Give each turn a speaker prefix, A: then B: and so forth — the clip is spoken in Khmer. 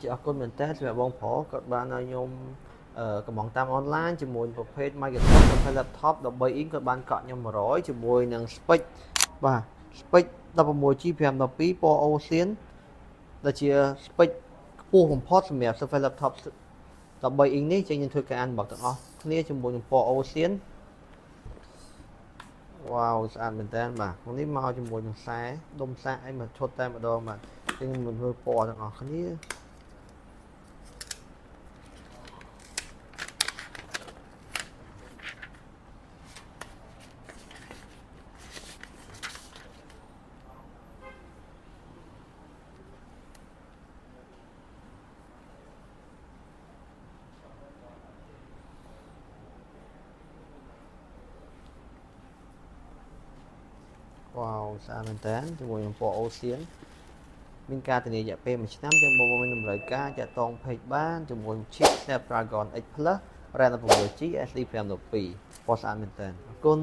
A: ជាអរគុណមែនតើសម្រាប់បងប្រុសគាត់បានឲ្យខ្ញុំកំងតាមអនឡាញជាមួយប្រភេទ Microsoft ប្រភេទ laptop 13 inch គាត់បានកក់ខ្ញុំ100ជាមួយនឹង spec បាទ spec 16G 512ពណ៌ Ocean ដែលជា spec ខ្ពស់បំផុតសម្រាប់ Surface laptop 13 inch នេះចេញខ្ញុំធ្វើការអានបកទាំងអស់គ្នាជាមួយនឹងពណ៌ Ocean វ៉ាវស្អាតមែនតើបាទក្នុងនេះមកជាមួយនឹងខ្សែដុំសាកអីមកឈុតតែម្ដងបាទចឹងខ្ញុំមើលពណ៌ទាំងអស់គ្នាវ៉ាវស្អាតមែនតើជាមួយនឹងពណ៌ Ocean មានការធានារយៈពេល1ឆ្នាំចឹងបងប្អូនមានតម្រូវការចាក់តង page បានជាមួយ chip Snapdragon X Plus RAM 16GB SD 512ពណ៌ស្អាតមែនតើអរគុណ